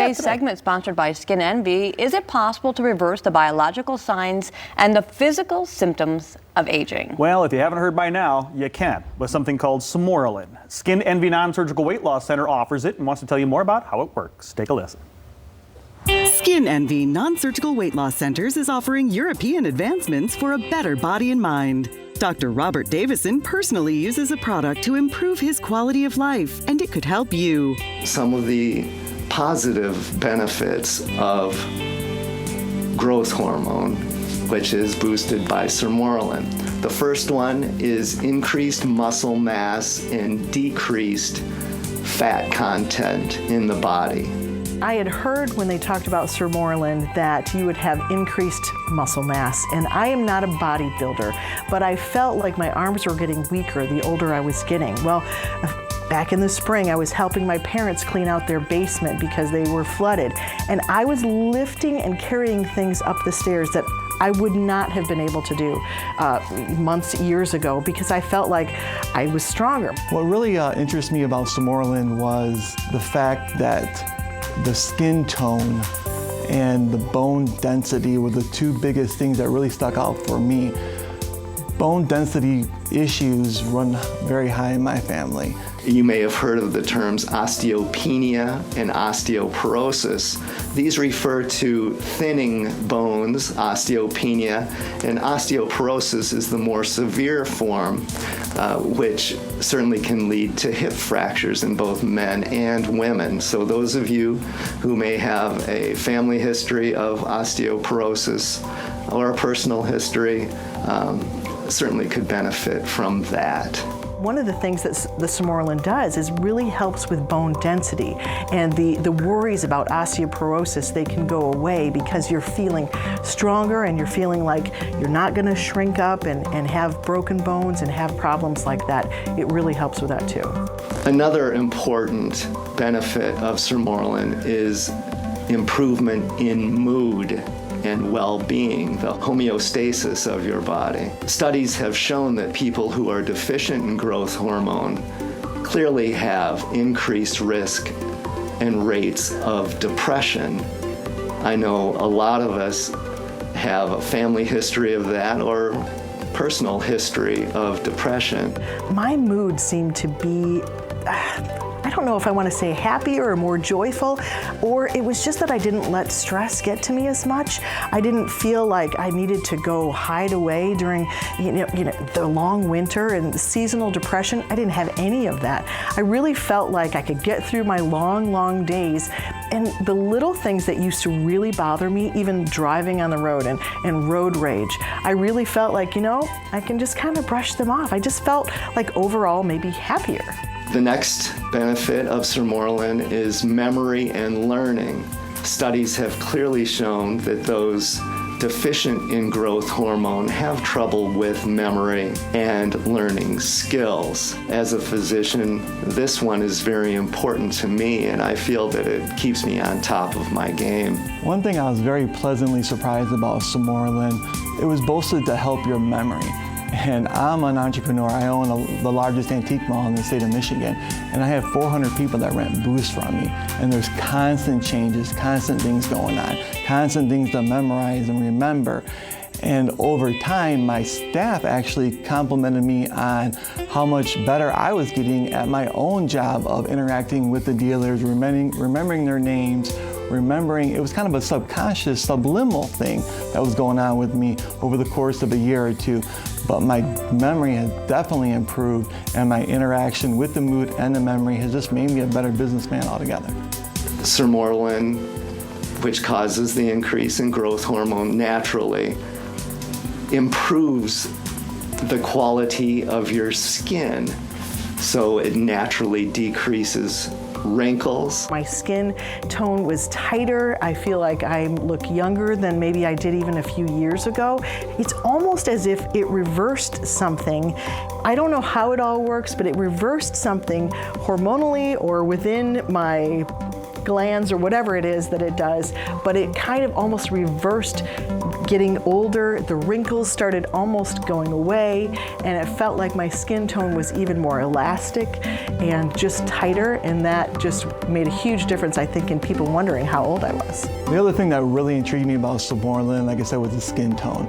today's segment sponsored by Skin Envy. Is it possible to reverse the biological signs and the physical symptoms of aging? Well, if you haven't heard by now, you can with something called Sermorelin. Skin Envy Non-Surgical Weight Loss Center offers it and wants to tell you more about how it works. Take a listen. Skin Envy Non-Surgical Weight Loss Centers is offering European advancements for a better body and mind. Dr. Robert Davison personally uses a product to improve his quality of life, and it could help you. Some of the positive benefits of growth hormone, which is boosted by Sermorelin. The first one is increased muscle mass and decreased fat content in the body. I had heard when they talked about Sermorelin that you would have increased muscle mass, and I am not a bodybuilder, but I felt like my arms were getting weaker the older I was getting. Well, back in the spring, I was helping my parents clean out their basement because they were flooded, and I was lifting and carrying things up the stairs that I would not have been able to do years ago because I felt like I was stronger. What really interests me about Sermorelin was the fact that the skin tone and the bone density were the two biggest things that really stuck out for me. Bone density issues run very high in my family. You may have heard of the terms osteopenia and osteoporosis. These refer to thinning bones, osteopenia, and osteoporosis is the more severe form, which certainly can lead to hip fractures in both men and women. So those of you who may have a family history of osteoporosis or a personal history certainly could benefit from that. One of the things that the Sermorelin does is really helps with bone density, and the worries about osteoporosis, they can go away because you're feeling stronger and you're feeling like you're not going to shrink up and have broken bones and have problems like that. It really helps with that too. Another important benefit of Sermorelin is improvement in mood and well-being, the homeostasis of your body. Studies have shown that people who are deficient in growth hormone clearly have increased risk and rates of depression. I know a lot of us have a family history of that or personal history of depression. My mood seemed to be I don't know if I want to say happier or more joyful, or it was just that I didn't let stress get to me as much. I didn't feel like I needed to go hide away during the long winter and seasonal depression. I didn't have any of that. I really felt like I could get through my long days, and the little things that used to really bother me, even driving on the road and road rage, I really felt like, I can just kind of brush them off. I just felt like overall maybe happier. The next benefit of Sermorelin is memory and learning. Studies have clearly shown that those deficient in growth hormone have trouble with memory and learning skills. As a physician, this one is very important to me, and I feel that it keeps me on top of my game. One thing I was very pleasantly surprised about Sermorelin, it was boasted to help your memory. And I'm an entrepreneur. I own the largest antique mall in the state of Michigan, and I have 400 people that rent booths from me. And there's constant changes, constant things going on, constant things to memorize and remember. And over time, my staff actually complimented me on how much better I was getting at my own job of interacting with the dealers, remembering their names, it was kind of a subconscious, subliminal thing that was going on with me over the course of a year or two. But my memory has definitely improved, and my interaction with the mood and the memory has just made me a better businessman altogether. Sermorelin, which causes the increase in growth hormone naturally, improves the quality of your skin, so it naturally decreases wrinkles. My skin tone was tighter. I feel like I look younger than maybe I did even a few years ago. It's almost as if it reversed something. I don't know how it all works, but it reversed something hormonally or within my glands or whatever it is that it does, but it kind of almost reversed getting older, the wrinkles started almost going away, and it felt like my skin tone was even more elastic and just tighter, and that just made a huge difference, I think, in people wondering how old I was. The other thing that really intrigued me about Samorelin, like I said, was the skin tone.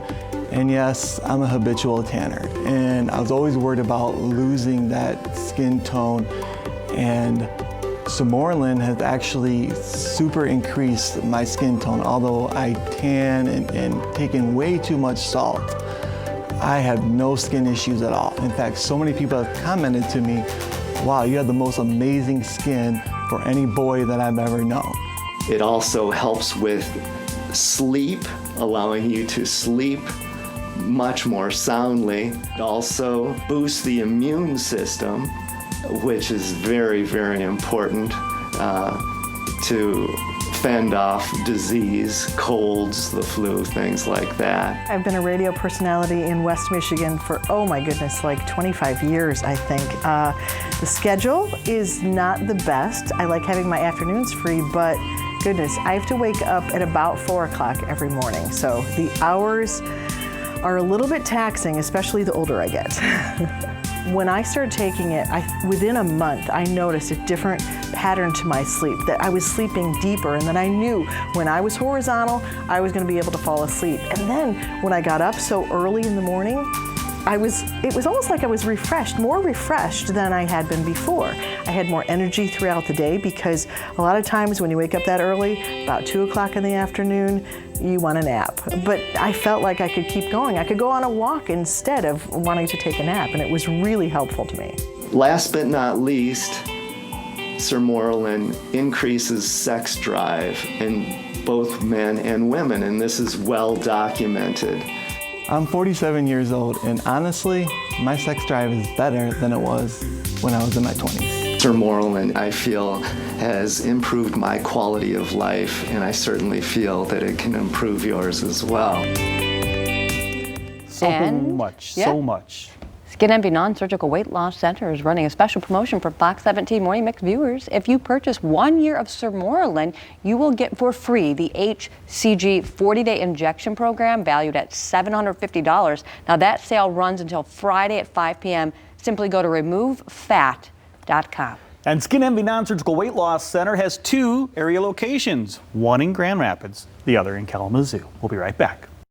And yes, I'm a habitual tanner, and I was always worried about losing that skin tone, and Samorelin has actually super increased my skin tone. Although I tan and taken way too much salt, I have no skin issues at all. In fact, so many people have commented to me, wow, you have the most amazing skin for any boy that I've ever known. It also helps with sleep, allowing you to sleep much more soundly. It also boosts the immune system, which is very, very important to fend off disease, colds, the flu, things like that. I've been a radio personality in West Michigan for, oh my goodness, like 25 years, I think. The schedule is not the best. I like having my afternoons free, but goodness, I have to wake up at about 4 o'clock every morning. So the hours are a little bit taxing, especially the older I get. When I started taking it, within a month, I noticed a different pattern to my sleep, that I was sleeping deeper, and that I knew when I was horizontal, I was going to be able to fall asleep. And then when I got up so early in the morning, it was almost like I was refreshed, more refreshed than I had been before. I had more energy throughout the day, because a lot of times when you wake up that early, about 2 o'clock in the afternoon, you want a nap. But I felt like I could keep going. I could go on a walk instead of wanting to take a nap, and it was really helpful to me. Last but not least, Samorelin increases sex drive in both men and women, and this is well documented. I'm 47 years old, and honestly, my sex drive is better than it was when I was in my 20s. Samorelin, I feel, has improved my quality of life, and I certainly feel that it can improve yours as well. So much. Skin Envy Non-Surgical Weight Loss Center is running a special promotion for Fox 17 Morning Mix viewers. If you purchase 1 year of Samorelin, you will get for free the HCG 40-day injection program valued at $750. Now that sale runs until Friday at 5 p.m. Simply go to removefat.com. And Skin Envy Non-Surgical Weight Loss Center has 2 area locations, one in Grand Rapids, the other in Kalamazoo. We'll be right back.